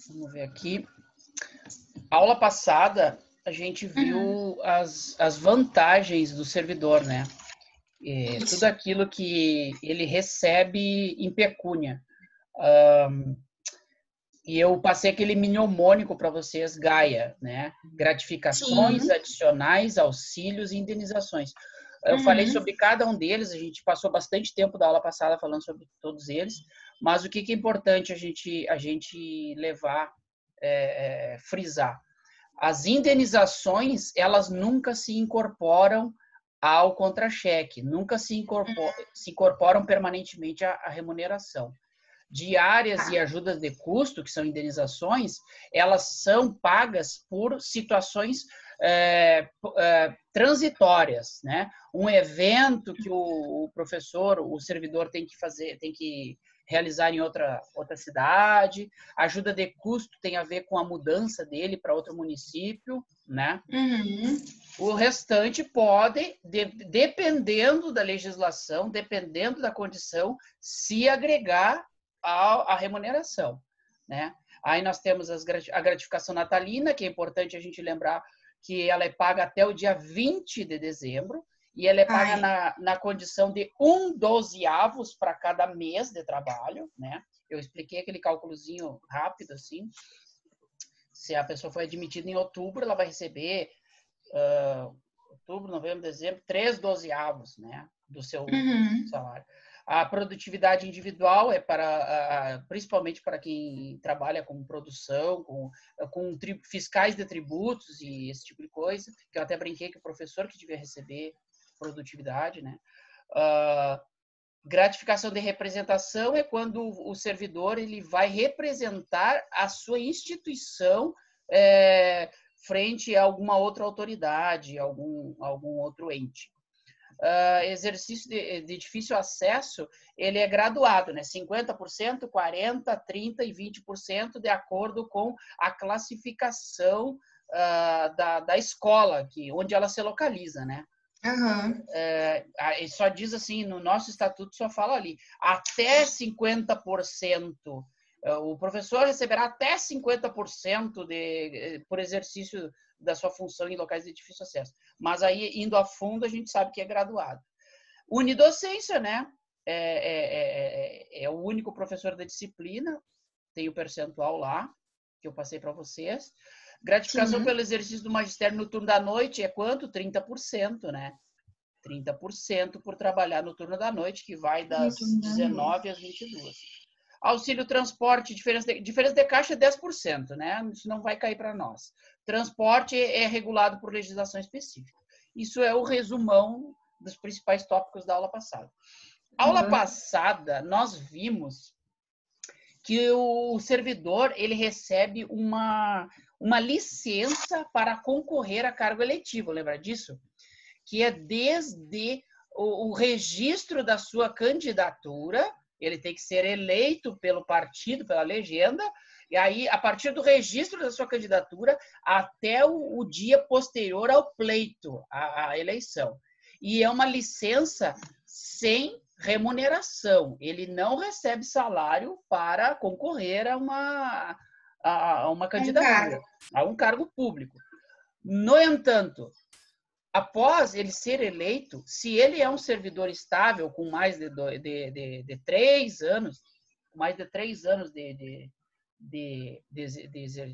Vamos ver aqui. Aula passada, a gente viu as vantagens do servidor, né? Tudo aquilo que ele recebe em pecúnia. E eu passei aquele mnemônico para vocês, Gaia, né? Gratificações, Sim. adicionais, auxílios e indenizações. Eu falei sobre cada um deles, a gente passou bastante tempo da aula passada falando sobre todos eles, mas o que é importante a gente levar, frisar? As indenizações, elas nunca se incorporam ao contra-cheque, nunca se incorporam permanentemente à remuneração. Diárias e ajudas de custo, que são indenizações, elas são pagas por situações transitórias, né? Um evento que o professor, o servidor tem que fazer, tem que realizar em outra cidade. Ajuda de custo tem a ver com a mudança dele para outro município, né? O restante pode, dependendo da legislação, dependendo da condição, se agregar à remuneração, né? Aí nós temos a gratificação natalina, que é importante a gente lembrar que ela é paga até o dia 20 de dezembro, e ela é paga na condição de 1/12 para cada mês de trabalho, né? Eu expliquei aquele cálculozinho rápido, assim. Se a pessoa foi admitida em outubro, ela vai receber outubro, novembro, dezembro, 3/12, né? Do seu salário. A produtividade individual é para, principalmente para quem trabalha com produção, com fiscais de tributos e esse tipo de coisa, que eu até brinquei que o professor que devia receber produtividade, né? Gratificação de representação é quando o servidor ele vai representar a sua instituição frente a alguma outra autoridade, algum outro ente. Exercício de difícil acesso, ele é graduado, né? 50%, 40%, 30% e 20%, de acordo com a classificação da escola, onde ela se localiza, né? Só diz assim, no nosso estatuto só fala ali, até 50%. O professor receberá até 50% por exercício da sua função em locais de difícil acesso. Mas aí, indo a fundo, a gente sabe que é graduado. Unidocência, né? É o único professor da disciplina, tem o percentual lá, que eu passei para vocês. Gratificação pelo exercício do magistério no turno da noite é quanto? 30%, né? 30% por trabalhar no turno da noite, que vai das 19 às 22. Auxílio transporte, diferença de caixa é 10%, né? Isso não vai cair para nós. Transporte é regulado por legislação específica. Isso é o resumão dos principais tópicos da aula passada. Aula passada, nós vimos que o servidor ele recebe uma licença para concorrer a cargo eletivo, lembra disso? Que é desde o registro da sua candidatura, ele tem que ser eleito pelo partido, pela legenda, e aí, a partir do registro da sua candidatura, até o dia posterior ao pleito, à eleição. E é uma licença sem remuneração. Ele não recebe salário para concorrer a uma candidatura, a um cargo público. No entanto, após ele ser eleito, se ele é um servidor estável com mais de 3 anos, mais de 3 anos de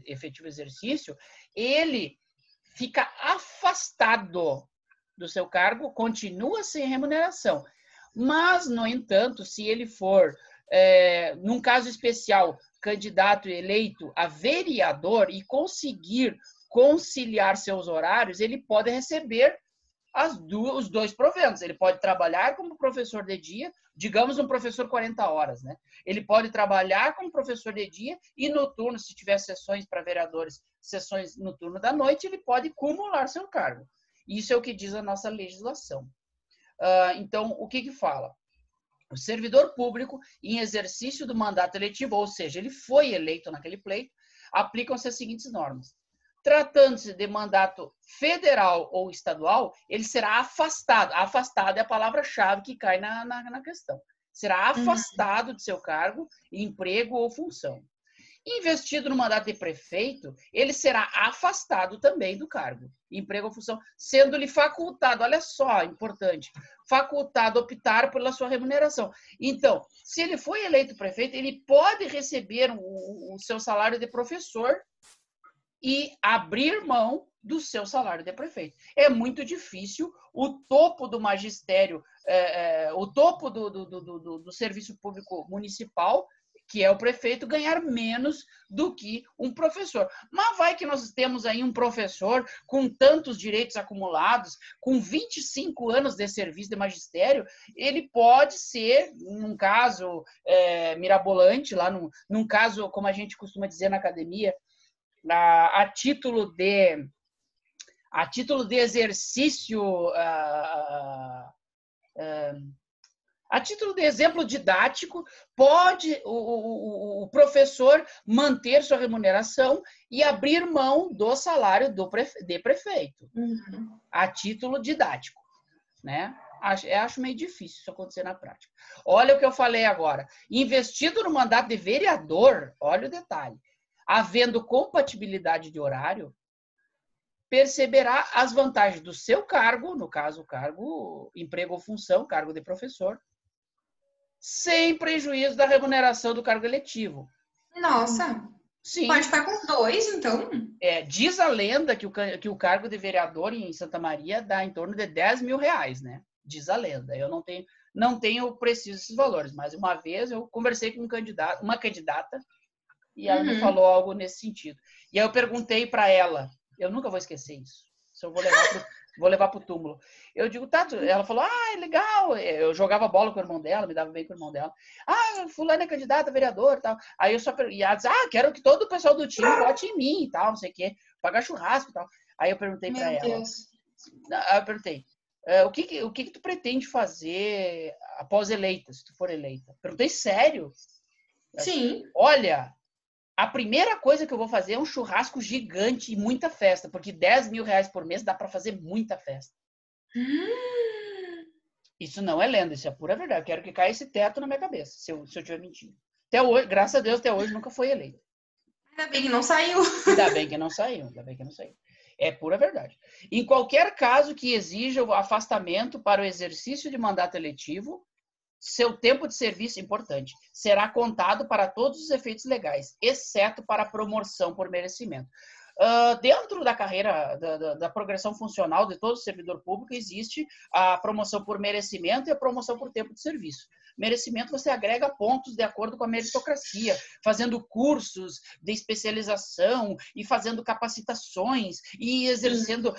efetivo exercício, ele fica afastado do seu cargo, continua sem remuneração. Mas, no entanto, se ele for, num caso especial, candidato eleito a vereador e conseguir conciliar seus horários, ele pode receber os dois proventos. Ele pode trabalhar como professor de dia, digamos um professor 40 horas, né? Ele pode trabalhar como professor de dia e no turno, se tiver sessões para vereadores, sessões no turno da noite, ele pode cumular seu cargo. Isso é o que diz a nossa legislação. Então, o que fala? O servidor público, em exercício do mandato eletivo, ou seja, ele foi eleito naquele pleito, aplicam-se as seguintes normas. Tratando-se de mandato federal ou estadual, ele será afastado. Afastado é a palavra-chave que cai na questão. Será afastado de seu cargo, emprego ou função. Investido no mandato de prefeito, ele será afastado também do cargo, emprego ou função, sendo-lhe facultado, olha só, importante, facultado optar pela sua remuneração. Então, se ele foi eleito prefeito, ele pode receber o seu salário de professor e abrir mão do seu salário de prefeito. É muito difícil o topo do magistério, o topo do serviço público municipal, que é o prefeito, ganhar menos do que um professor. Mas vai que nós temos aí um professor com tantos direitos acumulados, com 25 anos de serviço de magistério, ele pode ser, num caso mirabolante, lá num caso, como a gente costuma dizer na academia, a título de exercício, a título de exemplo didático, pode o professor manter sua remuneração e abrir mão do salário de prefeito, a título didático, né? Acho meio difícil isso acontecer na prática. Olha o que eu falei agora. Investido no mandato de vereador, olha o detalhe, havendo compatibilidade de horário, perceberá as vantagens do seu cargo, no caso, cargo, emprego ou função, cargo de professor, sem prejuízo da remuneração do cargo eletivo. Nossa! Sim. Pode ficar com 2, então? Diz a lenda que o cargo de vereador em Santa Maria dá em torno de R$10 mil, diz a lenda. Eu não tenho preciso esses valores, mas uma vez eu conversei com uma candidata e ela me falou algo nesse sentido. E aí eu perguntei para ela, eu nunca vou esquecer isso, se eu vou levar para o túmulo. Eu digo, Tato, ela falou, é legal. Eu jogava bola com o irmão dela, me dava bem com o irmão dela. Fulano é candidata a vereador e tal. Aí eu e ela disse, quero que todo o pessoal do time vote em mim e tal, não sei o quê, pagar churrasco e tal. Aí eu perguntei para ela. Eu perguntei, o que tu pretende fazer após eleita, se tu for eleita? Perguntei sério. Sim. Olha, a primeira coisa que eu vou fazer é um churrasco gigante e muita festa, porque R$10 mil por mês dá para fazer muita festa. Isso não é lenda, isso é pura verdade. Eu quero que caia esse teto na minha cabeça, se eu estiver mentindo. Até hoje, graças a Deus, até hoje nunca foi eleito. Ainda bem que não saiu. Ainda bem que não saiu. É pura verdade. Em qualquer caso que exija o afastamento para o exercício de mandato eletivo, seu tempo de serviço, importante, será contado para todos os efeitos legais, exceto para a promoção por merecimento. Dentro da carreira, da progressão funcional de todo servidor público, existe a promoção por merecimento e a promoção por tempo de serviço. Merecimento você agrega pontos de acordo com a meritocracia, fazendo cursos de especialização e fazendo capacitações e exercendo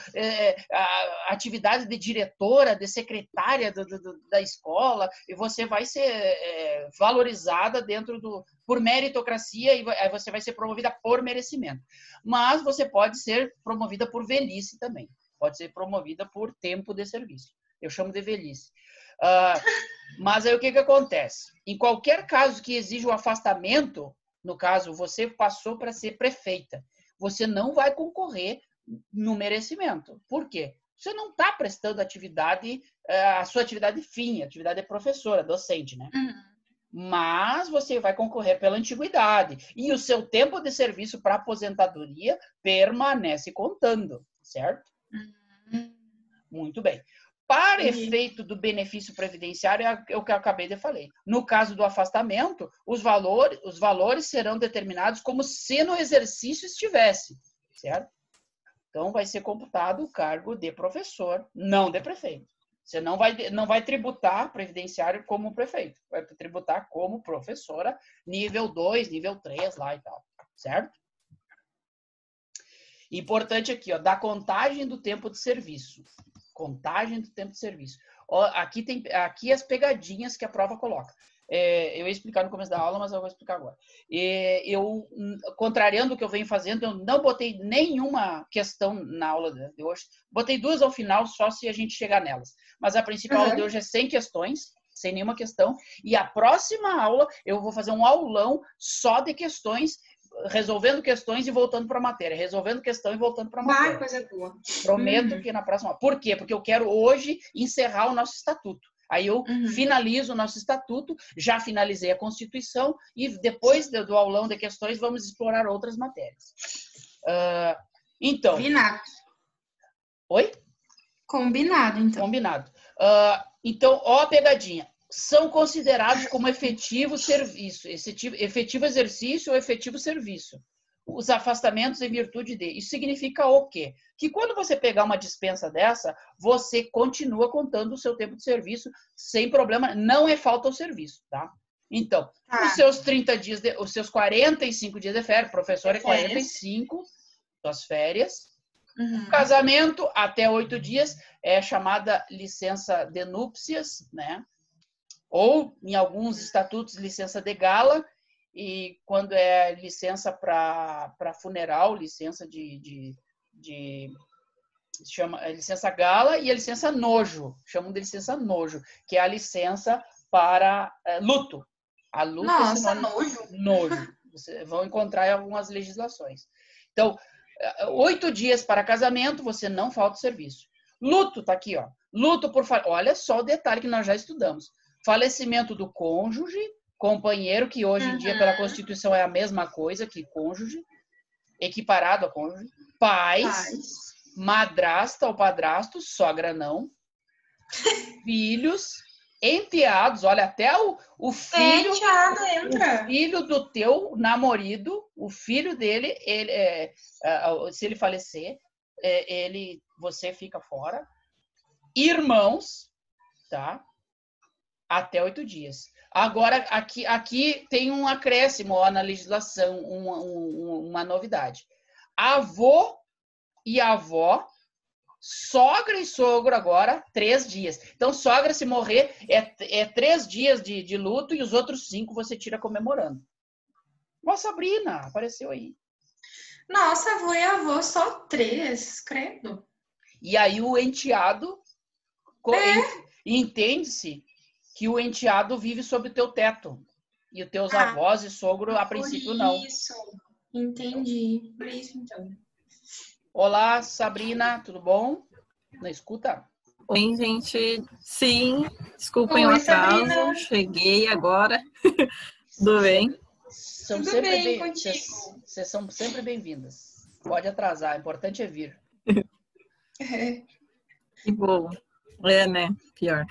a atividade de diretora, de secretária da escola, e você vai ser valorizada por meritocracia e aí você vai ser promovida por merecimento. Mas você pode ser promovida por velhice também. Pode ser promovida por tempo de serviço. Eu chamo de velhice. Mas aí o que acontece? Em qualquer caso que exija o afastamento, no caso, você passou para ser prefeita, você não vai concorrer no merecimento. Por quê? Você não está prestando atividade, a sua atividade fim, atividade de professora, docente, né? Mas você vai concorrer pela antiguidade e o seu tempo de serviço para aposentadoria permanece contando, certo? Muito bem. Para efeito do benefício previdenciário, é o que eu acabei de falar. No caso do afastamento, os valores serão determinados como se no exercício estivesse, certo? Então, vai ser computado o cargo de professor, não de prefeito. Você não vai tributar previdenciário como prefeito. Vai tributar como professora, nível 2, nível 3 lá e tal. Certo? Importante aqui, da contagem do tempo de serviço. Contagem do tempo de serviço. Aqui as pegadinhas que a prova coloca. Eu ia explicar no começo da aula, mas eu vou explicar agora. Eu, contrariando o que eu venho fazendo, eu não botei nenhuma questão na aula de hoje. Botei 2 ao final, só se a gente chegar nelas. Mas a principal aula de hoje é sem questões, sem nenhuma questão. E a próxima aula, eu vou fazer um aulão só de questões, resolvendo questões e voltando para a matéria. Resolvendo questão e voltando para a matéria. Coisa boa. Prometo que na próxima... Por quê? Porque eu quero hoje encerrar o nosso estatuto. Aí eu Uhum. finalizo o nosso estatuto, já finalizei a Constituição e depois do aulão de questões vamos explorar outras matérias. Então... Combinado. Oi? Combinado, então. Combinado. Então, ó a pegadinha. São considerados como efetivo serviço, efetivo exercício ou efetivo serviço. Os afastamentos em virtude de. Isso significa o quê? Que quando você pegar uma dispensa dessa, você continua contando o seu tempo de serviço sem problema, não é falta ao serviço, tá? Então, os seus 30 dias, os seus 45 dias de férias, professor é 45, suas férias. Uhum. Casamento, até 8 dias, é chamada licença de núpcias, né? Ou, em alguns estatutos, licença de gala, e quando é licença para funeral, licença chama licença gala e a licença nojo, chamam de licença nojo, que é a licença para luto. A luto Nossa, é sinônimo nojo. Vocês vão encontrar em algumas legislações. Então, 8 dias para casamento, você não falta serviço. Luto, tá aqui, ó. Luto por... Olha só o detalhe que nós já estudamos. Falecimento do cônjuge, companheiro, que hoje em dia, pela Constituição, é a mesma coisa que cônjuge, equiparado a cônjuge. Pais, madrasta ou padrasto, sogra não. Filhos, enteados, olha, até o filho... enteado entra. O filho do teu namorado, o filho dele, se ele falecer, você fica fora. Irmãos, tá? Até 8 dias. Agora, aqui tem um acréscimo ó, na legislação, uma novidade. Avô e avó, sogra e sogro agora, 3 dias. Então, sogra, se morrer, é 3 dias de luto e os outros 5 você tira comemorando. Ó, Sabrina, apareceu aí. Nossa, avô e avô, só 3, credo. E aí o enteado, entende-se que o enteado vive sob o teu teto. E os teus avós e sogro, a princípio, não. Isso, entendi. Por isso, então. Olá, Sabrina, tudo bom? Na escuta? Oi, gente. Sim, desculpem o Oi, atraso, Sabrina. cheguei agora. Tudo bem? São Tudo sempre bem contigo? Vocês são sempre bem-vindas. Pode atrasar, o importante é vir. Que bom. É, né? Pior.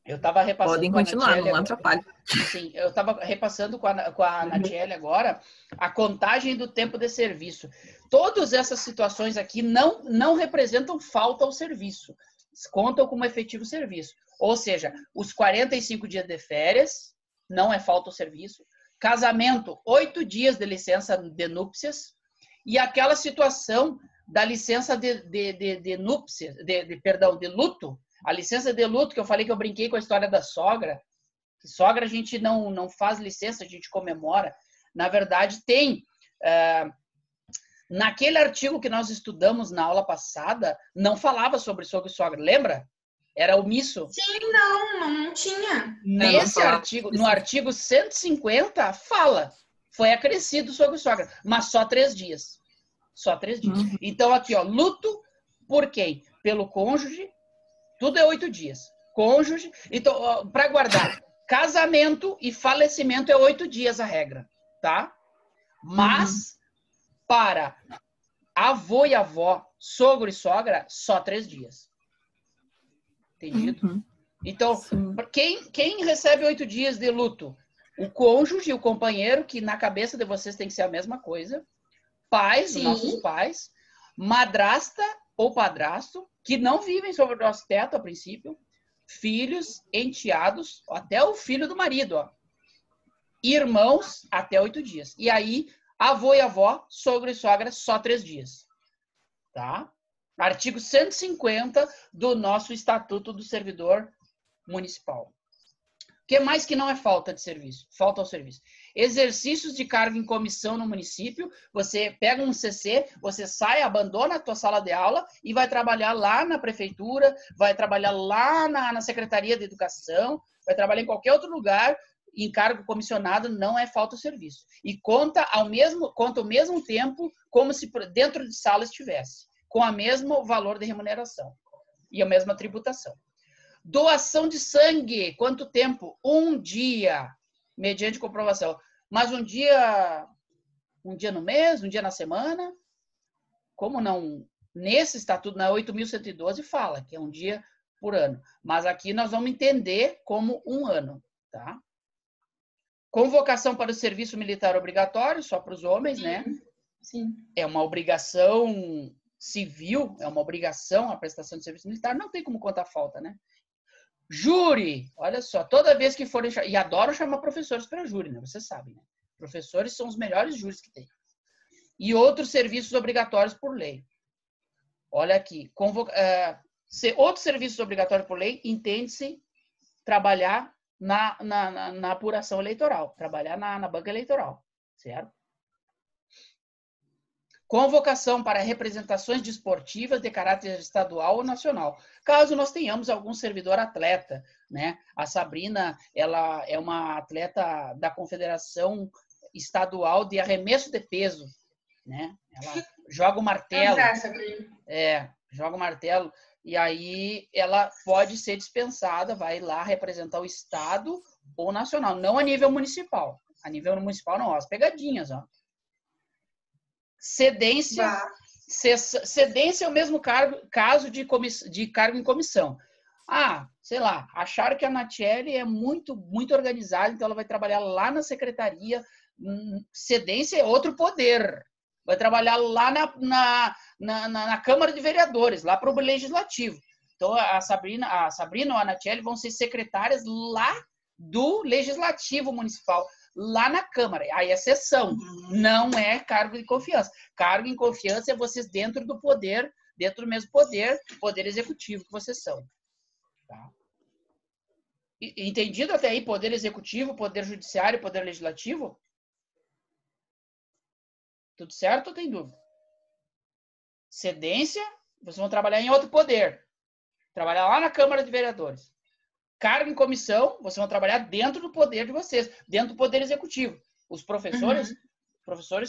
Eu estava repassando Podem com a continuar, Natiele não agora. atrapalhe. Sim, eu estava repassando com a Natiele agora a contagem do tempo de serviço. Todas essas situações aqui não representam falta ao serviço. Contam como efetivo serviço. Ou seja, os 45 dias de férias não é falta ao serviço. Casamento, 8 dias de licença de núpcias. E aquela situação da licença de núpcias, perdão, de luto. A licença de luto, que eu falei que eu brinquei com a história da sogra. Que sogra a gente não faz licença, a gente comemora. Na verdade, tem... naquele artigo que nós estudamos na aula passada, não falava sobre sogro e sogra, lembra? Era omisso. Sim, não tinha. Nesse artigo, no artigo 150, fala. Foi acrescido sogro e sogra, mas só 3 dias. Só 3 dias. Então, aqui, ó, luto por quem? Pelo cônjuge, tudo é 8 dias. Cônjuge, então, para guardar, casamento e falecimento é 8 dias a regra, tá? Mas, para avô e avó, sogro e sogra, só 3 dias. Entendido? Então, quem recebe 8 dias de luto? O cônjuge, o companheiro, que na cabeça de vocês tem que ser a mesma coisa. Pais, os nossos pais. Madrasta ou padrasto, que não vivem sobre o nosso teto a princípio. Filhos, enteados, até o filho do marido. Ó. Irmãos, até 8 dias. E aí, avô e avó, sogro e sogra, só 3 dias. Tá? Artigo 150 do nosso Estatuto do Servidor Municipal. O que mais que não é falta de serviço? Falta ao serviço. Exercícios de cargo em comissão no município. Você pega um CC, você sai, abandona a tua sala de aula e vai trabalhar lá na prefeitura, vai trabalhar lá na Secretaria de Educação, vai trabalhar em qualquer outro lugar. Em cargo comissionado não é falta de serviço. E conta ao mesmo tempo como se dentro de sala estivesse, com o mesmo valor de remuneração e a mesma tributação. Doação de sangue, quanto tempo? 1 dia, mediante comprovação. Mas um dia no mês, um dia na semana? Como não? Nesse estatuto, na 8.112, fala que é um dia por ano. Mas aqui nós vamos entender como 1 ano, tá? Convocação para o serviço militar obrigatório, só para os homens, né? Sim. É uma obrigação civil, é uma obrigação a prestação de serviço militar, não tem como contar falta, né? Júri, olha só, toda vez que forem... E adoram chamar professores para júri, né? Vocês sabem, né? Professores são os melhores júris que tem. E outros serviços obrigatórios por lei. Olha aqui, outros serviços obrigatórios por lei, entende-se trabalhar na apuração eleitoral, trabalhar na banca eleitoral, certo? Convocação para representações desportivas de caráter estadual ou nacional. Caso nós tenhamos algum servidor atleta, né? A Sabrina, ela é uma atleta da Confederação Estadual de Arremesso de Peso, né? Ela joga o martelo. Joga o martelo. E aí ela pode ser dispensada, vai lá representar o estado ou nacional, não a nível municipal. A nível municipal não, ó, as pegadinhas, ó. Cedência. Cedência é o mesmo caso de cargo em comissão. Ah, sei lá, acharam que a Natiele é muito, muito organizada, então ela vai trabalhar lá na secretaria. Cedência é outro poder. Vai trabalhar lá na Câmara de Vereadores, lá para o Legislativo. Então, a Sabrina ou a Natiele vão ser secretárias lá do Legislativo Municipal, lá na Câmara. Aí é sessão, não é cargo de confiança. Cargo em confiança é vocês dentro do poder, dentro do mesmo poder executivo que vocês são. Tá? Entendido até aí? Poder executivo, poder judiciário, poder legislativo? Tudo certo ou tem dúvida? Cedência, vocês vão trabalhar em outro poder. Trabalhar lá na Câmara de Vereadores. Cargo em comissão, vocês vão trabalhar dentro do poder de vocês, dentro do poder executivo. Os professores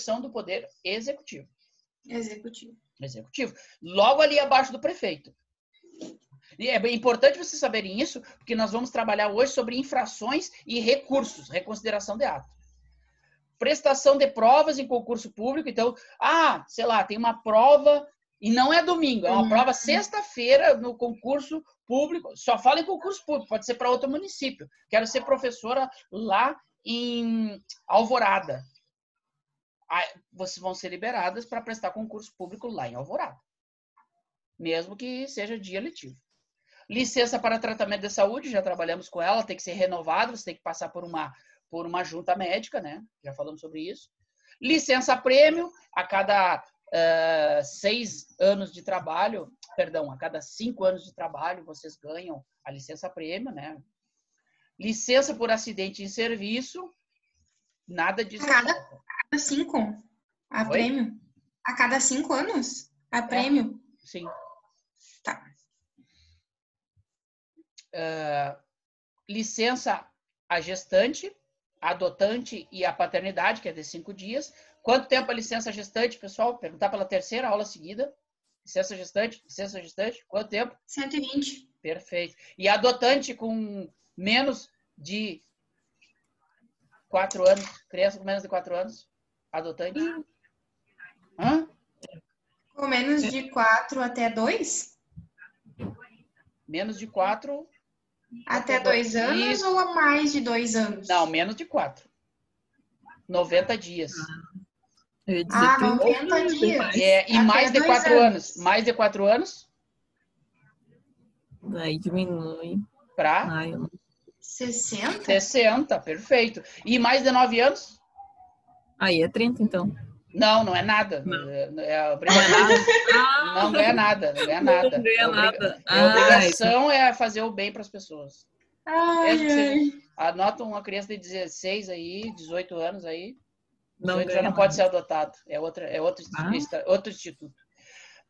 são do poder executivo. Executivo. Logo ali abaixo do prefeito. E é bem importante vocês saberem isso, porque nós vamos trabalhar hoje sobre infrações e recursos, reconsideração de ato. Prestação de provas em concurso público. Então, sei lá, tem uma prova e não é domingo, é uma prova sexta-feira no concurso público. Só fala em concurso público, pode ser para outro município. Quero ser professora lá em Alvorada. Aí, vocês vão ser liberadas para prestar concurso público lá em Alvorada. Mesmo que seja dia letivo. Licença para tratamento de saúde, já trabalhamos com ela, tem que ser renovada, você tem que passar por uma junta médica, né? Já falamos sobre isso. Licença prêmio, a cada 6 anos de trabalho, a cada 5 anos de trabalho, vocês ganham a licença prêmio, né? Licença por acidente em serviço, nada disso. A cada 5 a Oi? prêmio? A cada 5 anos? A prêmio? Sim. Tá. Licença a gestante, a adotante e a paternidade, que é de 5 dias. Quanto tempo a licença gestante, pessoal? Perguntar pela terceira aula seguida. Licença gestante, quanto tempo? 120. Perfeito. E a adotante com menos de 4 anos, criança com menos de 4 anos, adotante. Com menos de 4 até 2? Menos de 4... Até 2 anos ou a mais de 2 anos? Não, menos de 4. 90 dias. 90 dias. E mais de 4 anos. Mais de 4 anos? Daí diminui. Para? 60? 60, perfeito. E mais de 9 anos? Aí é 30, então. Não é nada. Não. É Não ganha nada. Não ganha nada. Não ganha nada. A obrigação é fazer o bem para as pessoas. Ai. Anota uma criança de 16 aí, 18 anos aí. 18 Não já não pode ser adotado. É outro instituto.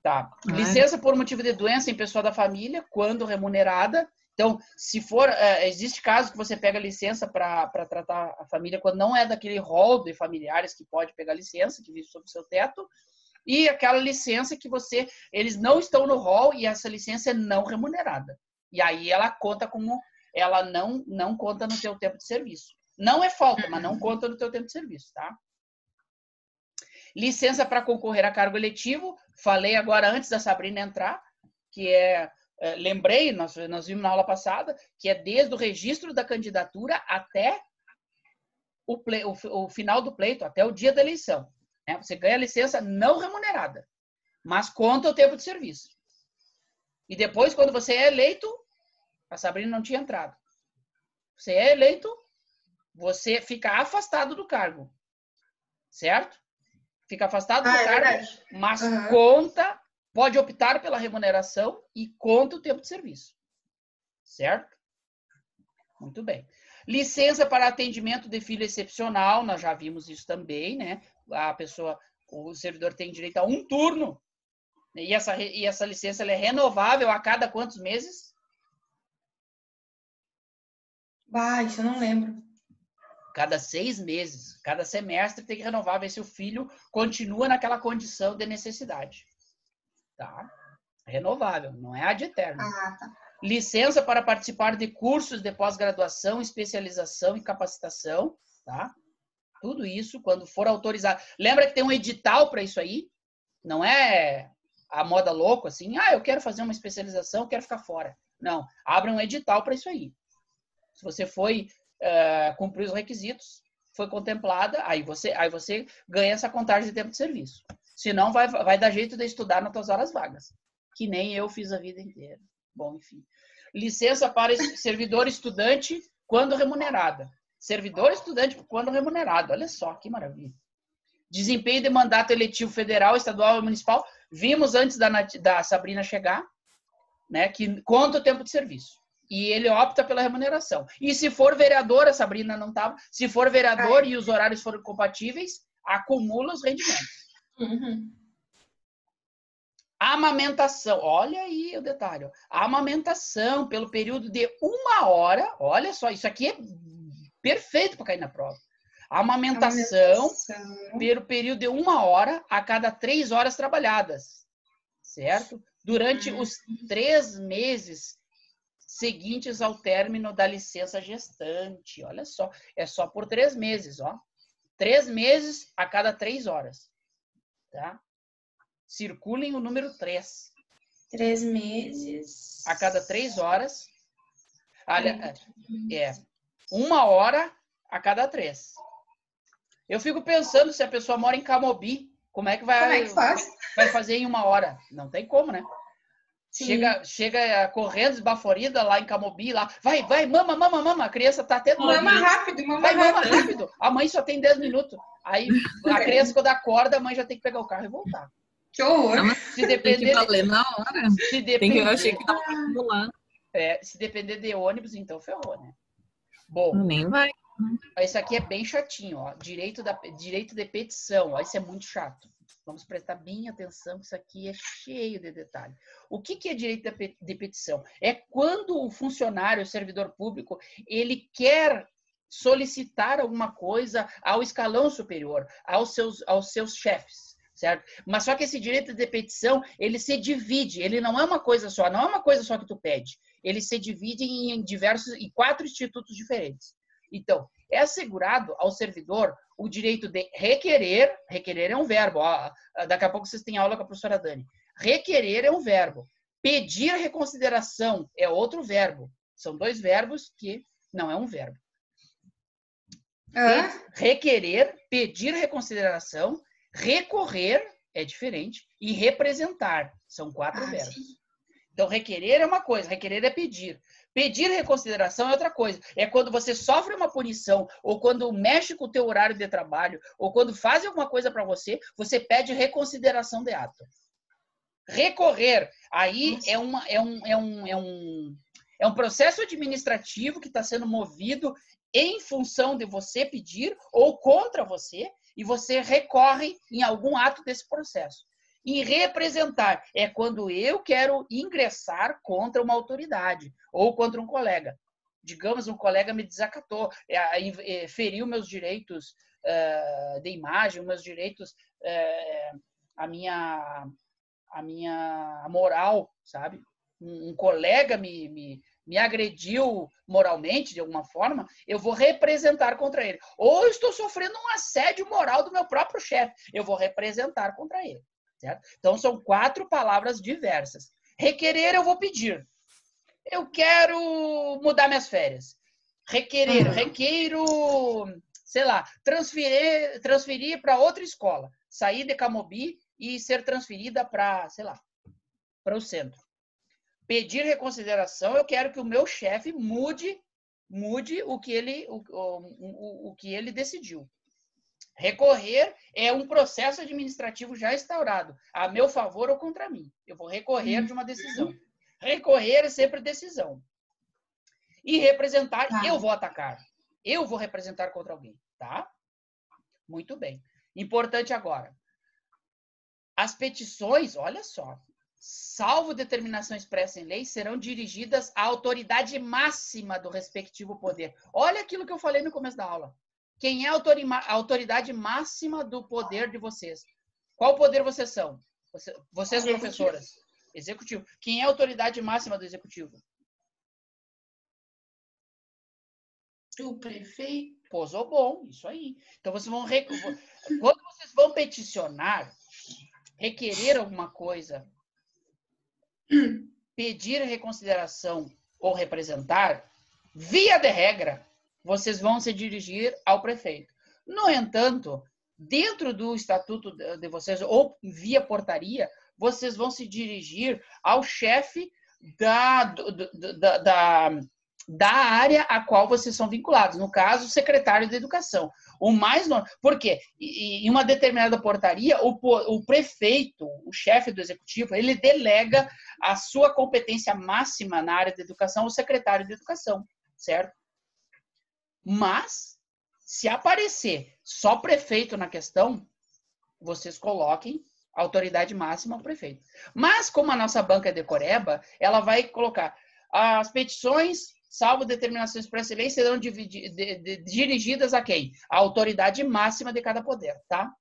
Tá. Licença por motivo de doença em pessoa da família, quando remunerada. Então, se for, existe caso que você pega licença para tratar a família quando não é daquele rol de familiares que pode pegar licença, que vive sob o seu teto, e aquela licença que eles não estão no rol e essa licença é não remunerada. E aí ela conta como... Ela não conta no teu tempo de serviço. Não é falta, mas não conta no teu tempo de serviço, tá? Licença para concorrer a cargo eletivo. Falei agora antes da Sabrina entrar, que lembrei, nós vimos na aula passada, que é desde o registro da candidatura até o final do pleito, até o dia da eleição. Né? Você ganha licença não remunerada, mas conta o tempo de serviço. E depois, quando você é eleito, a Sabrina não tinha entrado. Você é eleito, você fica afastado do cargo. Certo? Fica afastado do cargo, mas conta, pode optar pela remuneração e conta o tempo de serviço. Certo? Muito bem. Licença para atendimento de filho excepcional, nós já vimos isso também, né? O servidor tem direito a um turno. E essa licença ela é renovável a cada quantos meses? Isso eu não lembro. Cada 6 meses, cada semestre tem que renovar, ver se o filho continua naquela condição de necessidade. Tá? Renovável, não é ad eterno. Tá. Licença para participar de cursos de pós-graduação, especialização e capacitação, tá? Tudo isso quando for autorizado. Lembra que tem um edital para isso aí? Não é a moda louco assim, eu quero fazer uma especialização, quero ficar fora. Não, abre um edital para isso aí. Se você foi cumprir os requisitos, foi contemplada, aí você ganha essa contagem de tempo de serviço. Senão vai dar jeito de estudar nas tuas horas vagas, que nem eu fiz a vida inteira. Bom, enfim. Licença para servidor estudante quando remunerada. Servidor estudante quando remunerado. Olha só, que maravilha. Desempenho de mandato eletivo federal, estadual e municipal. Vimos antes da Sabrina chegar, né, que conta o tempo de serviço. E ele opta pela remuneração. E se for vereador, a Sabrina não estava, se for vereador e os horários forem compatíveis, acumula os rendimentos. Amamentação. Olha aí o detalhe. Amamentação pelo período de 1 hora. Olha só, isso aqui é perfeito para cair na prova. Amamentação pelo período de 1 hora a cada 3 horas trabalhadas. Certo? Durante os 3 meses seguintes ao término da licença gestante. Olha só, é só por 3 meses, ó. 3 meses a cada 3 horas. Tá? Circulem o número 3. 3 meses. A cada 3 horas. 1 hora a cada 3. Eu fico pensando se a pessoa mora em Camobi, como é que vai fazer em 1 hora? Não tem como, né? Chega correndo, esbaforida lá em Camobi, lá. Vai, mama. A criança tá até... Mama rápido. Rápido. A mãe só tem 10 minutos. Aí a criança, quando acorda, a mãe já tem que pegar o carro e voltar. Que horror. Se depender... Tem que valer na hora. Eu achei que tava lá. Se depender de ônibus, então ferrou, né? Bom. Nem vai. Isso aqui é bem chatinho, ó. Direito de petição. Ó, isso é muito chato. Vamos prestar bem atenção, que isso aqui é cheio de detalhe. O que é direito de petição? É quando o funcionário, o servidor público, ele quer solicitar alguma coisa ao escalão superior, aos seus chefes, certo? Mas só que esse direito de petição, ele se divide, ele não é uma coisa só, não é uma coisa só que tu pede. Ele se divide em 4 institutos diferentes. Então, é assegurado ao servidor o direito de requerer é um verbo, ó, daqui a pouco vocês têm aula com a professora Dani. Requerer é um verbo. Pedir reconsideração é outro verbo. São 2 verbos que não é um verbo. Requerer, pedir reconsideração, recorrer é diferente e representar são 4 verbos. Sim. Então, requerer é uma coisa, requerer é pedir. Pedir reconsideração é outra coisa. É quando você sofre uma punição, ou quando mexe com o teu horário de trabalho, ou quando faz alguma coisa para você, você pede reconsideração de ato. Recorrer, aí é um processo administrativo que está sendo movido em função de você pedir ou contra você, e você recorre em algum ato desse processo. E representar é quando eu quero ingressar contra uma autoridade ou contra um colega. Digamos, um colega me desacatou, feriu meus direitos de imagem, meus direitos, a minha moral, sabe? um colega me agrediu moralmente, de alguma forma, eu vou representar contra ele. Ou eu estou sofrendo um assédio moral do meu próprio chefe, eu vou representar contra ele. Certo? Então, são 4 palavras diversas. Requerer, eu vou pedir. Eu quero mudar minhas férias. Requeiro, sei lá, transferir para outra escola. Sair de Camobi e ser transferida para, sei lá, para o centro. Pedir reconsideração, eu quero que o meu chefe mude o que ele decidiu. Recorrer é um processo administrativo já instaurado, a meu favor ou contra mim. Eu vou recorrer de uma decisão. Recorrer é sempre decisão. E representar, eu vou atacar. Eu vou representar contra alguém, tá? Muito bem. Importante agora. As petições, olha só, salvo determinação expressa em lei, serão dirigidas à autoridade máxima do respectivo poder. Olha aquilo que eu falei no começo da aula. Quem é a autoridade máxima do poder de vocês? Qual poder vocês são? Vocês, professoras. Executivo. Quem é a autoridade máxima do executivo? O prefeito. Posou bom, isso aí. Então, vocês vão quando vocês vão peticionar, requerer alguma coisa, pedir reconsideração ou representar, via de regra, vocês vão se dirigir ao prefeito. No entanto, dentro do estatuto de vocês, ou via portaria, vocês vão se dirigir ao chefe da área a qual vocês são vinculados. No caso, o secretário de Educação. O mais normal. Por quê? Em uma determinada portaria, o prefeito, o chefe do executivo, ele delega a sua competência máxima na área de educação ao secretário de Educação, certo? Mas, se aparecer só prefeito na questão, vocês coloquem a autoridade máxima ao prefeito. Mas, como a nossa banca é decoreba, ela vai colocar as petições, salvo determinação expressa em lei, serão dirigidas a quem? A autoridade máxima de cada poder, tá?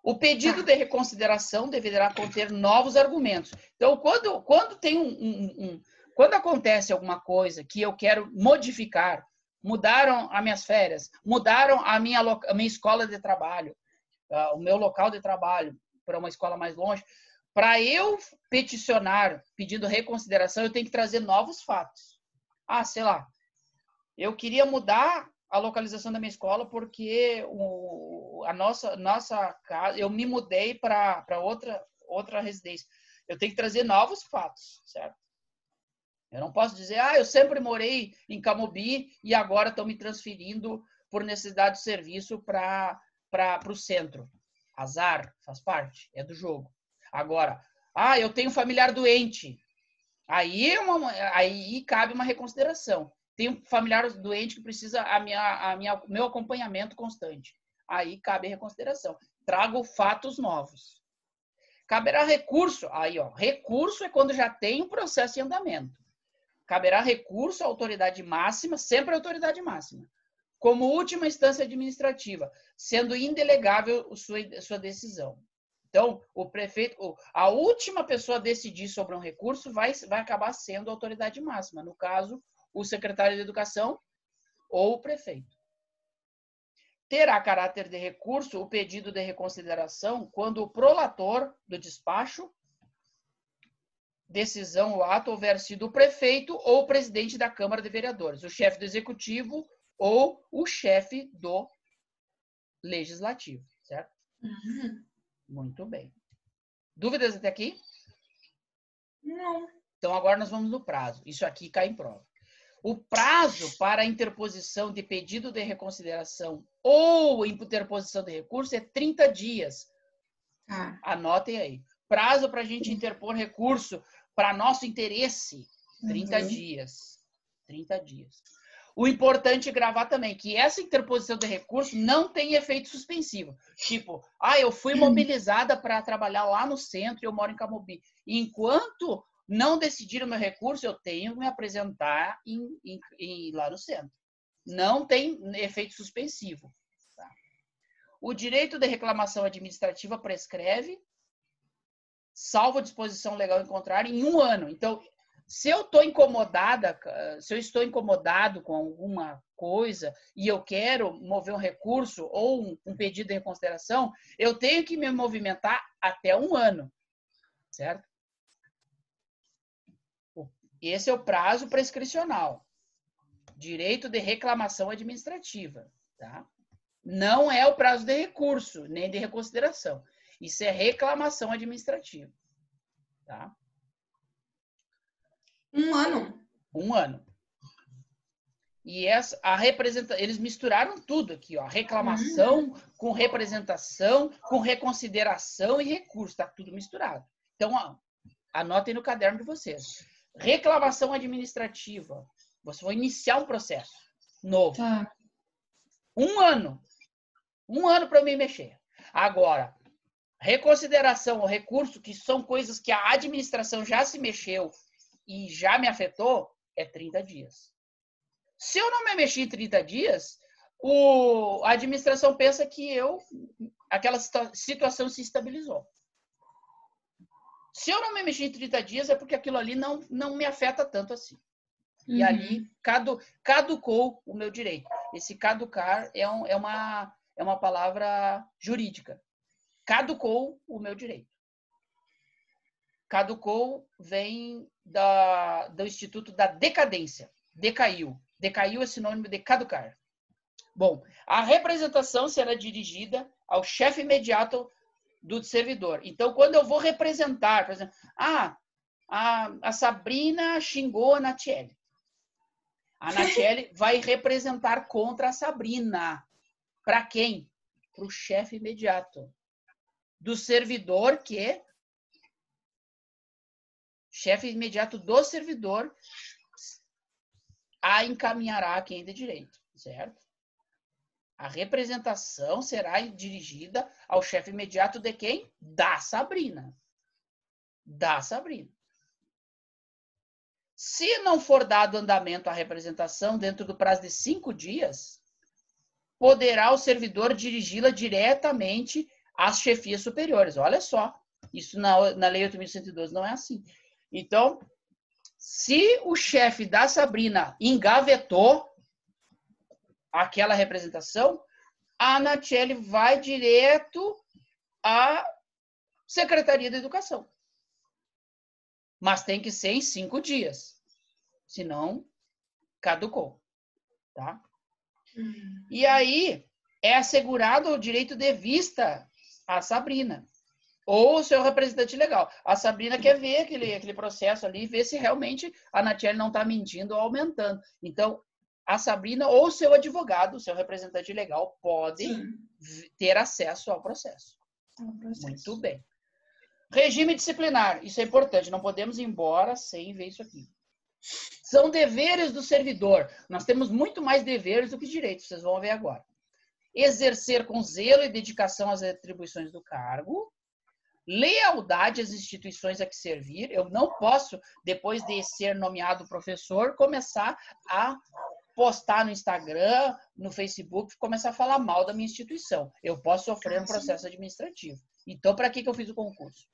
O pedido de reconsideração deverá conter novos argumentos. Então, quando tem quando acontece alguma coisa que eu quero modificar, mudaram as minhas férias, mudaram a minha escola de trabalho, o meu local de trabalho para uma escola mais longe, para eu peticionar pedindo reconsideração, eu tenho que trazer novos fatos. Ah, sei lá, eu queria mudar a localização da minha escola porque a nossa casa, eu me mudei para outra residência. Eu tenho que trazer novos fatos, certo? Eu não posso dizer, eu sempre morei em Camobi e agora estão me transferindo por necessidade de serviço para o centro. Azar, faz parte, é do jogo. Agora, eu tenho um familiar doente. Aí cabe uma reconsideração. Tem um familiar doente que precisa meu acompanhamento constante. Aí cabe a reconsideração. Trago fatos novos. Caberá recurso. Aí, recurso é quando já tem um processo em andamento. Caberá recurso à autoridade máxima, sempre a autoridade máxima, como última instância administrativa, sendo indelegável sua decisão. Então, o prefeito, a última pessoa a decidir sobre um recurso vai acabar sendo a autoridade máxima. No caso, o secretário de Educação ou o prefeito. Terá caráter de recurso o pedido de reconsideração quando o prolator do despacho, decisão ou ato houver sido o prefeito ou o presidente da Câmara de Vereadores, o chefe do Executivo ou o chefe do Legislativo, certo? Uhum. Muito bem. Dúvidas até aqui? Não. Então, agora nós vamos no prazo. Isso aqui cai em prova. O prazo para a interposição de pedido de reconsideração ou interposição de recurso é 30 dias. Anotem aí. Prazo para a gente interpor recurso para nosso interesse, 30 dias. 30 dias. O importante é gravar também que essa interposição de recurso não tem efeito suspensivo. Tipo, eu fui mobilizada para trabalhar lá no centro e eu moro em Camobi. Enquanto não decidir o meu recurso, eu tenho que me apresentar lá no centro. Não tem efeito suspensivo. Tá? O direito de reclamação administrativa prescreve salvo disposição legal em contrário, em 1 ano. Então, se eu estou incomodada, se eu estou incomodado com alguma coisa e eu quero mover um recurso ou um pedido em consideração, eu tenho que me movimentar até 1 ano, certo? Esse é o prazo prescricional. Direito de reclamação administrativa, tá? Não é o prazo de recurso, nem de reconsideração. Isso é reclamação administrativa, tá? 1 ano. 1 ano. E eles misturaram tudo aqui, ó. Reclamação com representação, com reconsideração e recurso. Está tudo misturado. Então, ó, anotem no caderno de vocês. Reclamação administrativa. Você vai iniciar um processo novo. Tá. 1 ano. 1 ano para eu me mexer. Agora, reconsideração ou recurso, que são coisas que a administração já se mexeu e já me afetou, é 30 dias. Se eu não me mexi em 30 dias, a administração pensa que aquela situação se estabilizou. Se eu não me mexi em 30 dias, é porque aquilo ali não me afeta tanto assim. E ali caducou o meu direito. Esse caducar é uma palavra jurídica. Caducou o meu direito. Caducou vem do Instituto da Decadência. Decaiu. Decaiu é sinônimo de caducar. Bom, a representação será dirigida ao chefe imediato do servidor. Então, quando eu vou representar, por exemplo, a Sabrina xingou a Natiele. A Natiele vai representar contra a Sabrina. Para quem? Para o chefe imediato. Do servidor que... Chefe imediato do servidor a encaminhará quem de direito, certo? A representação será dirigida ao chefe imediato de quem? Da Sabrina. Da Sabrina. Se não for dado andamento à representação dentro do prazo de 5 dias, poderá o servidor dirigi-la diretamente às chefias superiores. Olha só, isso na Lei 8.112 não é assim. Então, se o chefe da Sabrina engavetou aquela representação, a Natiele vai direto à Secretaria da Educação. Mas tem que ser em 5 dias. Senão, caducou. Tá? E aí, é assegurado o direito de vista à Sabrina. Ou o seu representante legal. A Sabrina quer ver aquele processo ali, ver se realmente a Natiele não está mentindo ou aumentando. Então, a Sabrina ou o seu advogado, o seu representante legal, podem ter acesso ao processo. Muito bem. Regime disciplinar. Isso é importante. Não podemos ir embora sem ver isso aqui. São deveres do servidor. Nós temos muito mais deveres do que direitos. Vocês vão ver agora. Exercer com zelo e dedicação as atribuições do cargo. Lealdade às instituições a que servir. Eu não posso, depois de ser nomeado professor, começar a postar no Instagram, no Facebook, começar a falar mal da minha instituição. Eu posso sofrer um processo administrativo. Então, para que eu fiz o concurso?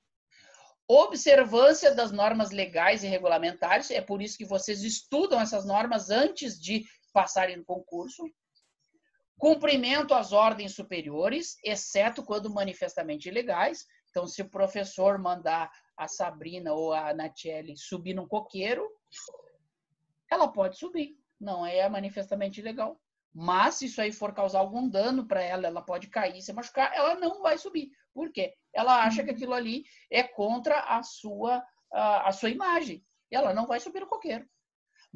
Observância das normas legais e regulamentares. É por isso que vocês estudam essas normas antes de passarem no concurso. Cumprimento às ordens superiores, exceto quando manifestamente ilegais. Então, se o professor mandar a Sabrina ou a Natiele subir num coqueiro, ela pode subir. Não é manifestamente ilegal. Mas, se isso aí for causar algum dano para ela, ela pode cair, se machucar, ela não vai subir. Por quê? Ela acha que aquilo ali é contra a sua imagem. E ela não vai subir no coqueiro.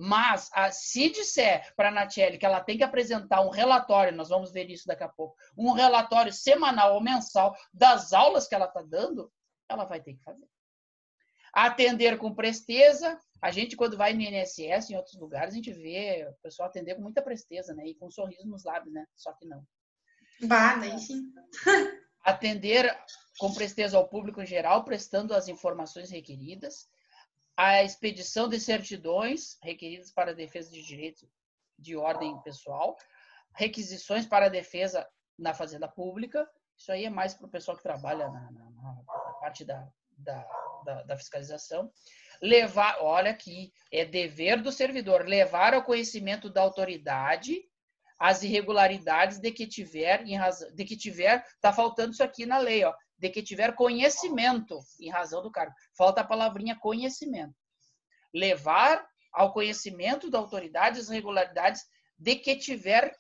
Mas, se disser para a Natiele que ela tem que apresentar um relatório, nós vamos ver isso daqui a pouco, um relatório semanal ou mensal das aulas que ela está dando, ela vai ter que fazer. Atender com presteza. A gente, quando vai no INSS, em outros lugares, a gente vê o pessoal atender com muita presteza, né? E com um sorriso nos lábios, né? Só que não. Daí sim. Atender com presteza ao público em geral, prestando as informações requeridas. A expedição de certidões requeridas para a defesa de direitos de ordem pessoal, requisições para a defesa na fazenda pública. Isso aí é mais para o pessoal que trabalha na parte da fiscalização. Levar, olha aqui, é dever do servidor levar ao conhecimento da autoridade as irregularidades de que tiver, tá faltando isso aqui na lei, ó, de que tiver conhecimento em razão do cargo. Falta a palavrinha conhecimento. Levar ao conhecimento da autoridade as irregularidades de que tiver.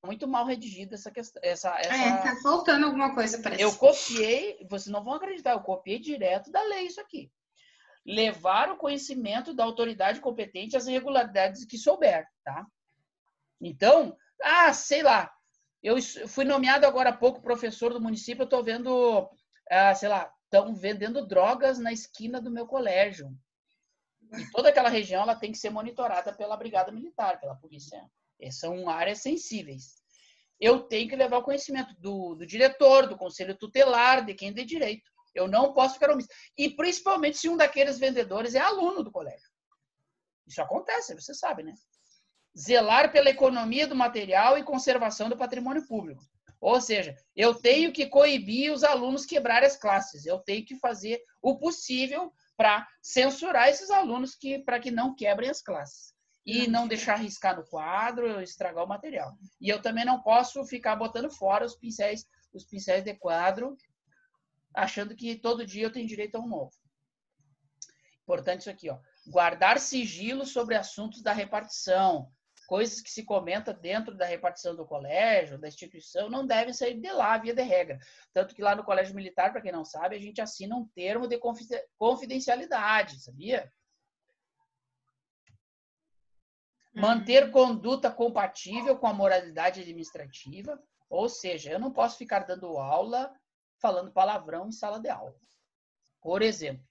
Muito mal redigida essa questão. Tá faltando alguma coisa, parece. Eu copiei, vocês não vão acreditar, eu copiei direto da lei isso aqui. Levar o conhecimento da autoridade competente as irregularidades que souber, tá? Então, sei lá, eu fui nomeado agora há pouco professor do município, eu estou vendo, sei lá, estão vendendo drogas na esquina do meu colégio. E toda aquela região ela tem que ser monitorada pela Brigada Militar, pela polícia. São áreas sensíveis. Eu tenho que levar o conhecimento do diretor, do conselho tutelar, de quem dê direito. Eu não posso ficar omisso. E principalmente se um daqueles vendedores é aluno do colégio. Isso acontece, você sabe, né? Zelar pela economia do material e conservação do patrimônio público. Ou seja, eu tenho que coibir os alunos quebrarem as classes. Eu tenho que fazer o possível para censurar esses alunos para que não quebrem as classes. E não deixar riscar no quadro, estragar o material. E eu também não posso ficar botando fora os pincéis de quadro, achando que todo dia eu tenho direito a um novo. Importante isso aqui, ó. Guardar sigilo sobre assuntos da repartição. Coisas que se comenta dentro da repartição do colégio, da instituição, não devem sair de lá, via de regra. Tanto que lá no Colégio Militar, para quem não sabe, a gente assina um termo de confidencialidade, sabia? Manter conduta compatível com a moralidade administrativa, ou seja, eu não posso ficar dando aula falando palavrão em sala de aula. Por exemplo,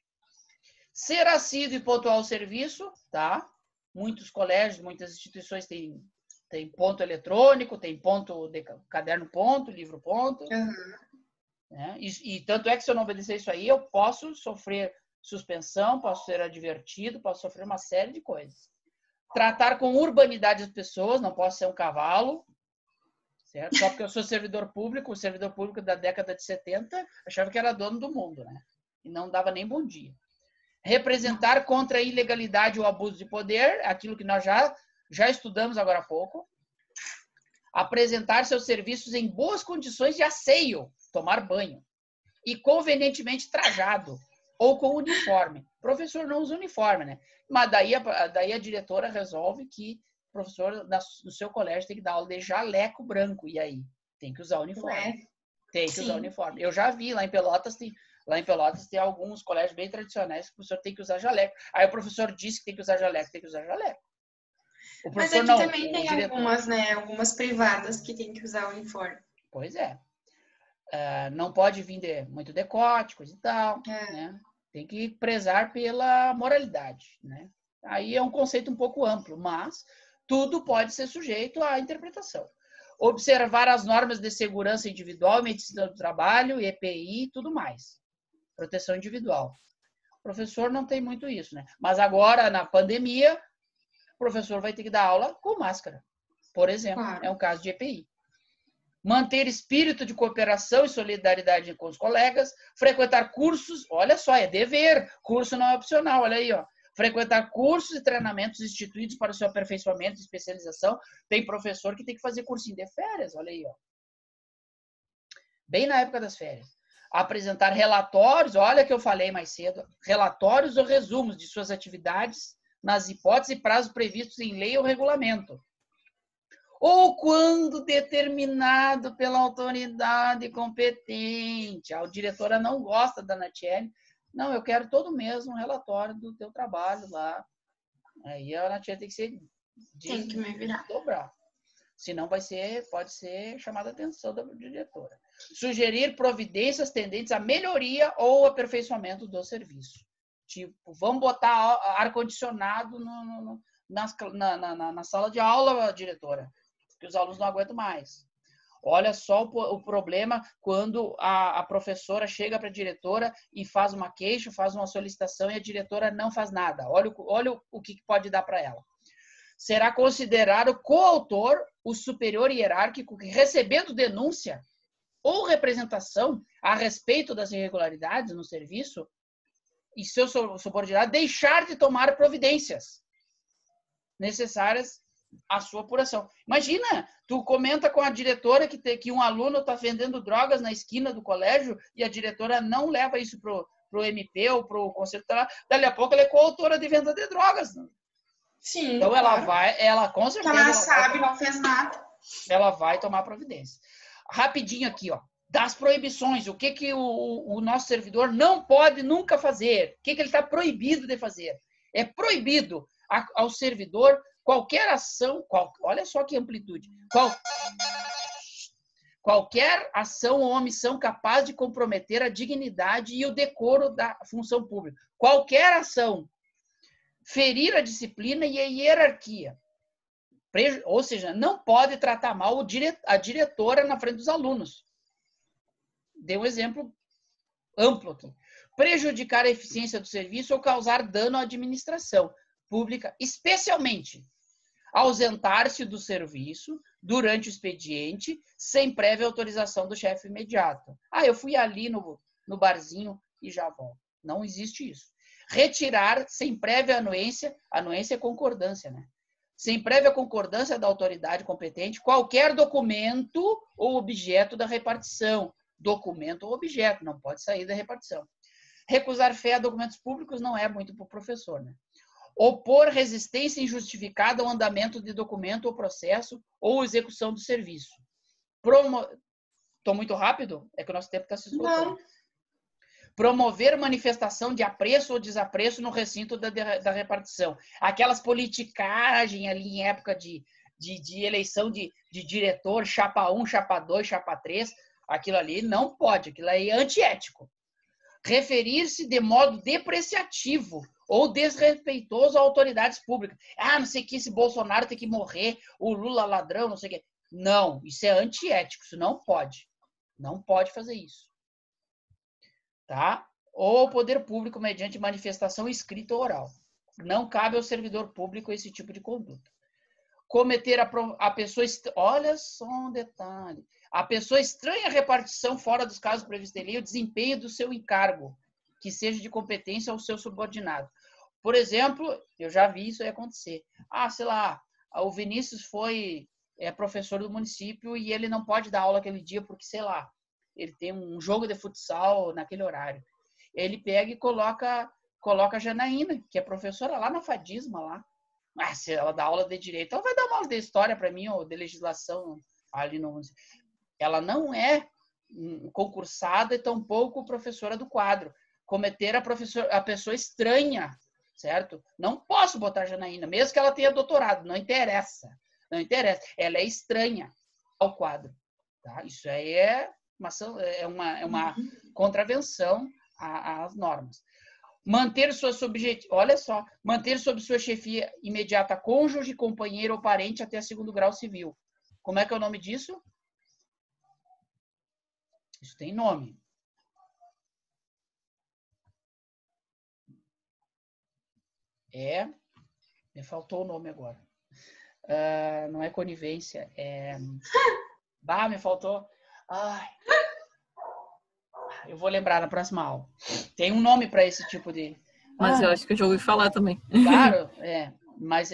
ser assíduo e pontual ao serviço, tá? Muitos colégios, muitas instituições têm ponto eletrônico, tem ponto de caderno ponto, livro ponto. Né? E tanto é que se eu não obedecer isso aí, eu posso sofrer suspensão, posso ser advertido, posso sofrer uma série de coisas. Tratar com urbanidade as pessoas, não posso ser um cavalo, certo? Só porque eu sou servidor público, o servidor público da década de 70 achava que era dono do mundo, né? E não dava nem bom dia. Representar contra a ilegalidade ou abuso de poder, aquilo que nós já estudamos agora há pouco. Apresentar seus serviços em boas condições de asseio, tomar banho. E convenientemente trajado, ou com uniforme. O professor não usa uniforme, né? Mas daí a diretora resolve que o professor no seu colégio tem que dar aula de jaleco branco. E aí? Tem que usar uniforme. Tem que usar uniforme. Eu já vi, lá em Pelotas tem alguns colégios bem tradicionais que o professor tem que usar jaleco. Aí o professor disse que tem que usar jaleco, tem que usar jaleco. Mas aqui também tem algumas, né? Algumas privadas que tem que usar uniforme. Pois é. Não pode vir muito decote, coisa e tal, né? Tem que prezar pela moralidade, né? Aí é um conceito um pouco amplo, mas tudo pode ser sujeito à interpretação. Observar as normas de segurança individual, medicina do trabalho, EPI e tudo mais. Proteção individual. O professor não tem muito isso, né? Mas agora, na pandemia, o professor vai ter que dar aula com máscara, por exemplo. Claro. É um caso de EPI. Manter espírito de cooperação e solidariedade com os colegas, frequentar cursos, olha só, é dever, curso não é opcional, olha aí, ó. Frequentar cursos e treinamentos instituídos para o seu aperfeiçoamento e especialização. Tem professor que tem que fazer cursinho de férias, olha aí, ó. Bem na época das férias. Apresentar relatórios, olha que eu falei mais cedo, relatórios ou resumos de suas atividades nas hipóteses e prazos previstos em lei ou regulamento. Ou quando determinado pela autoridade competente. A diretora não gosta da Natiele. Não, eu quero todo mês um relatório do teu trabalho lá. Aí a Natiele tem que ser tem que me virar. Dobrar. Senão pode ser chamada a atenção da diretora. Sugerir providências tendentes à melhoria ou aperfeiçoamento do serviço. Tipo, vamos botar ar-condicionado na sala de aula, diretora, porque os alunos não aguentam mais. Olha só o problema quando a professora chega para a diretora e faz uma queixa, faz uma solicitação e a diretora não faz nada. Olha o que pode dar para ela. Será considerado coautor o superior hierárquico que, recebendo denúncia, ou representação a respeito das irregularidades no serviço e seu subordinado deixar de tomar providências necessárias à sua apuração. Imagina, tu comenta com a diretora que um aluno está vendendo drogas na esquina do colégio e a diretora não leva isso pro MP ou pro conselho tutelar, dali a pouco ela é coautora de venda de drogas. Né? Sim, então claro. ela com certeza... Ela sabe, não fez nada. Ela vai tomar providência. Rapidinho aqui, ó. Das proibições, o que o nosso servidor não pode nunca fazer? O que ele está proibido de fazer? É proibido ao servidor qualquer ação, olha só que amplitude, qualquer ação ou omissão capaz de comprometer a dignidade e o decoro da função pública. Qualquer ação, ferir a disciplina e a hierarquia. Ou seja, não pode tratar mal a diretora na frente dos alunos. Dei um exemplo amplo aqui. Prejudicar a eficiência do serviço ou causar dano à administração pública, especialmente ausentar-se do serviço durante o expediente sem prévia autorização do chefe imediato. Eu fui ali no barzinho e já volto. Não existe isso. Retirar sem prévia anuência é concordância, né? Sem prévia concordância da autoridade competente, qualquer documento ou objeto da repartição. Documento ou objeto, não pode sair da repartição. Recusar fé a documentos públicos não é muito para o professor, né? Opor resistência injustificada ao andamento de documento ou processo ou execução do serviço. Estou muito rápido? É que o nosso tempo está se esgotando. Não. Promover manifestação de apreço ou desapreço no recinto da repartição. Aquelas politicagens ali em época de eleição de diretor, chapa 1, chapa 2, chapa 3, aquilo ali não pode, aquilo aí é antiético. Referir-se de modo depreciativo ou desrespeitoso a autoridades públicas. Não sei o que, esse Bolsonaro tem que morrer, o Lula ladrão, não sei o que. Não, isso é antiético, isso não pode. Não pode fazer isso. Tá? Ou o poder público mediante manifestação escrita ou oral. Não cabe ao servidor público esse tipo de conduta. Cometer a pessoa... Olha só um detalhe. A pessoa estranha a repartição fora dos casos previstos em lei, o desempenho do seu encargo, que seja de competência ao seu subordinado. Por exemplo, eu já vi isso aí acontecer. Sei lá, o Vinícius foi professor do município e ele não pode dar aula aquele dia porque, sei lá, ele tem um jogo de futsal naquele horário. Ele pega e coloca a Janaína, que é professora lá na Fadisma, lá. Se ela dá aula de direito, ela vai dar uma aula de história para mim, ou de legislação ali no... Ela não é concursada e tampouco professora do quadro. Cometer a pessoa estranha, certo? Não posso botar a Janaína, mesmo que ela tenha doutorado, não interessa. Não interessa. Ela é estranha ao quadro. Tá? Isso aí é uma contravenção às normas. Manter olha só, manter sob sua chefia imediata cônjuge, companheiro ou parente até segundo grau civil. Como é que é o nome disso? Isso tem nome. Me faltou o nome agora. Não é conivência, me faltou. Eu vou lembrar na próxima aula. Tem um nome para esse tipo de... Mas eu acho que eu já ouvi falar também. Claro, mas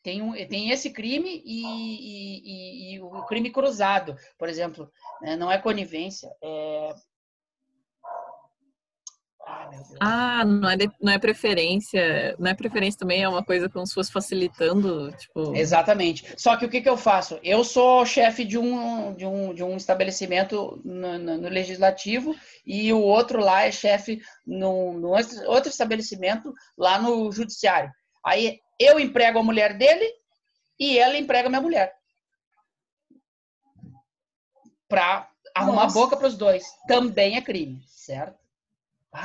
tem esse crime e o crime cruzado, por exemplo, né, não é conivência, meu Deus. Não é preferência. Não é preferência também, é uma coisa como se fosse facilitando, tipo... Exatamente. Só que o que eu faço? Eu sou chefe de um estabelecimento no legislativo e o outro lá é chefe no outro estabelecimento lá no judiciário. Aí eu emprego a mulher dele e ela emprega a minha mulher. Para arrumar a boca para os dois. Também é crime, certo?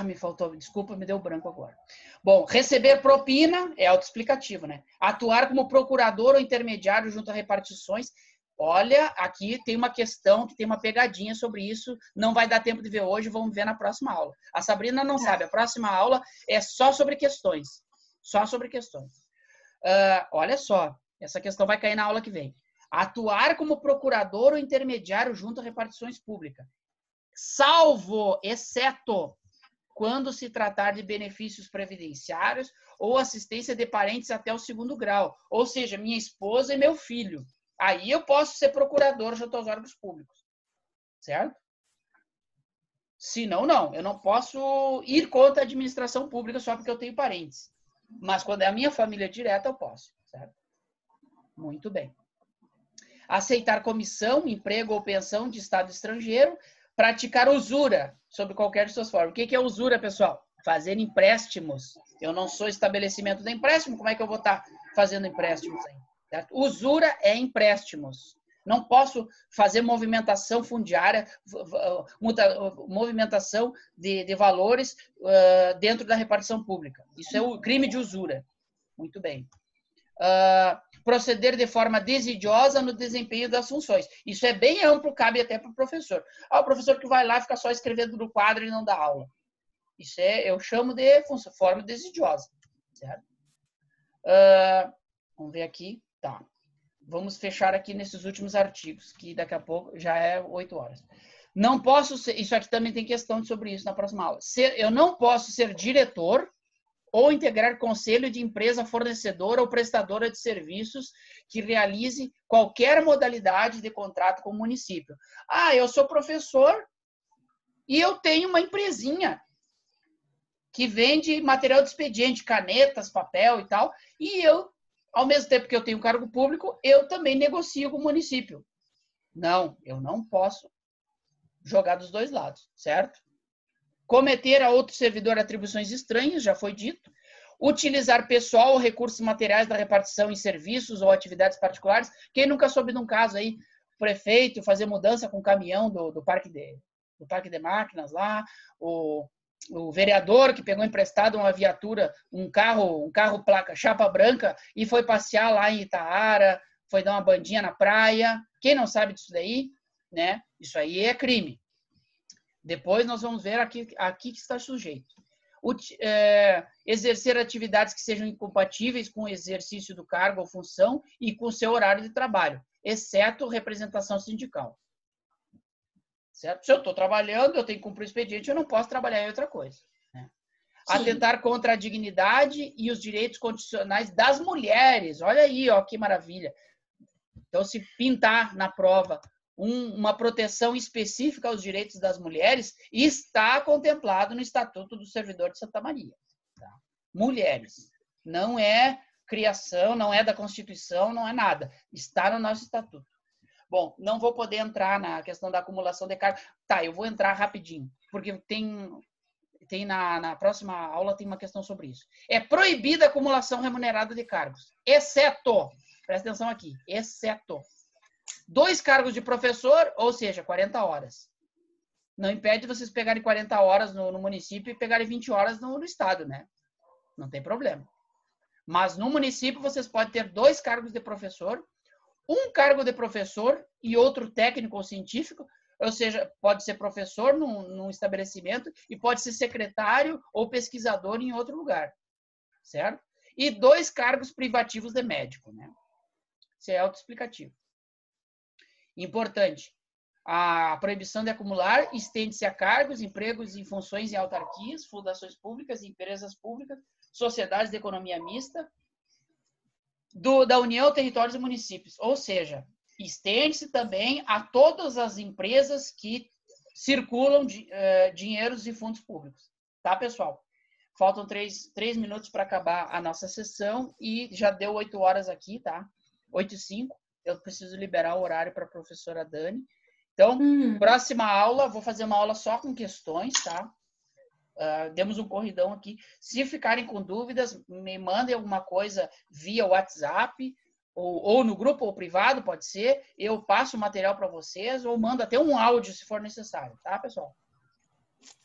Me faltou, desculpa, me deu branco agora. Bom, receber propina é autoexplicativo, né? Atuar como procurador ou intermediário junto a repartições. Olha, aqui tem uma questão que tem uma pegadinha sobre isso. Não vai dar tempo de ver hoje, vamos ver na próxima aula. A Sabrina não sabe, a próxima aula é só sobre questões. Só sobre questões. Olha só, essa questão vai cair na aula que vem. atuar como procurador ou intermediário junto a repartições públicas, salvo, exceto, quando se tratar de benefícios previdenciários ou assistência de parentes até o 2º grau, ou seja, minha esposa e meu filho. Aí eu posso ser procurador junto aos órgãos públicos, certo? Se não, não. Eu não posso ir contra a administração pública só porque eu tenho parentes. Mas quando é a minha família direta, eu posso, certo? Muito bem. Aceitar comissão, emprego ou pensão de estado estrangeiro, praticar usura sob qualquer de suas formas. O que é usura, pessoal? Fazer empréstimos. Eu não sou estabelecimento de empréstimo, como é que eu vou estar fazendo empréstimos aí? Certo? Usura é empréstimos. Não posso fazer movimentação fundiária, movimentação de valores dentro da repartição pública. Isso é o crime de usura. Muito bem. Proceder de forma desidiosa no desempenho das funções. Isso é bem amplo, cabe até para o professor. O professor que vai lá e fica só escrevendo no quadro e não dá aula. Isso eu chamo de forma desidiosa. Certo? Vamos ver aqui. Tá. Vamos fechar aqui nesses últimos artigos, que daqui a pouco já é 8 horas. Não posso ser, isso aqui também tem questão sobre isso na próxima aula. Eu não posso ser diretor ou integrar conselho de empresa fornecedora ou prestadora de serviços que realize qualquer modalidade de contrato com o município. Eu sou professor e eu tenho uma empresinha que vende material de expediente, canetas, papel e tal, e eu, ao mesmo tempo que eu tenho cargo público, eu também negocio com o município. Não, eu não posso jogar dos dois lados, certo? Cometer a outro servidor atribuições estranhas, já foi dito. Utilizar pessoal ou recursos materiais da repartição em serviços ou atividades particulares. Quem nunca soube de um caso aí, o prefeito fazer mudança com o caminhão do parque de máquinas lá, o vereador que pegou emprestado uma viatura, um carro placa chapa branca e foi passear lá em Itaara, foi dar uma bandinha na praia. Quem não sabe disso daí, né? Isso aí é crime. Depois nós vamos ver aqui que está sujeito. Exercer atividades que sejam incompatíveis com o exercício do cargo ou função e com o seu horário de trabalho, exceto representação sindical. Certo? Se eu estou trabalhando, eu tenho que cumprir o expediente, eu não posso trabalhar em outra coisa. Né? Atentar contra a dignidade e os direitos constitucionais das mulheres. Olha aí, ó, que maravilha. Então, se pintar na prova uma proteção específica aos direitos das mulheres, está contemplado no Estatuto do Servidor de Santa Maria. Tá? Mulheres. Não é criação, não é da Constituição, não é nada. Está no nosso Estatuto. Bom, não vou poder entrar na questão da acumulação de cargos. Tá, eu vou entrar rapidinho, porque tem na próxima aula tem uma questão sobre isso. É proibida a acumulação remunerada de cargos, exceto, presta atenção aqui, exceto 2 cargos de professor, ou seja, 40 horas. Não impede vocês pegarem 40 horas no município e pegarem 20 horas no estado, né? Não tem problema. Mas no município vocês podem ter 2 cargos de professor, 1 cargo de professor e outro técnico ou científico, ou seja, pode ser professor num estabelecimento e pode ser secretário ou pesquisador em outro lugar, certo? E 2 cargos privativos de médico, né? Isso é autoexplicativo. Importante, a proibição de acumular estende-se a cargos, empregos e funções em autarquias, fundações públicas, empresas públicas, sociedades de economia mista, da União, territórios e municípios. Ou seja, estende-se também a todas as empresas que circulam dinheiros e fundos públicos. Tá, pessoal? Faltam 3 minutos para acabar a nossa sessão e já deu 8 horas aqui, tá? 8h05. Eu preciso liberar o horário para a professora Dani. Então, próxima aula, vou fazer uma aula só com questões, tá? Demos um corridão aqui. Se ficarem com dúvidas, me mandem alguma coisa via WhatsApp, ou no grupo ou privado, pode ser. Eu passo o material para vocês, ou mando até um áudio, se for necessário, tá, pessoal?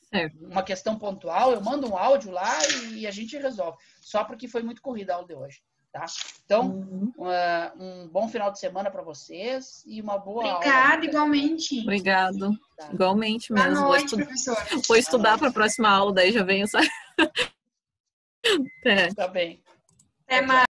Certo. Uma questão pontual, eu mando um áudio lá e a gente resolve. Só porque foi muito corrida a aula de hoje, tá? Então, um bom final de semana para vocês e uma boa aula. Obrigada, igualmente. Obrigado. Tá. Igualmente mesmo. Boa noite, professor. Vou estudar para a próxima aula, daí já venho, sabe? Tá bem. Até mais.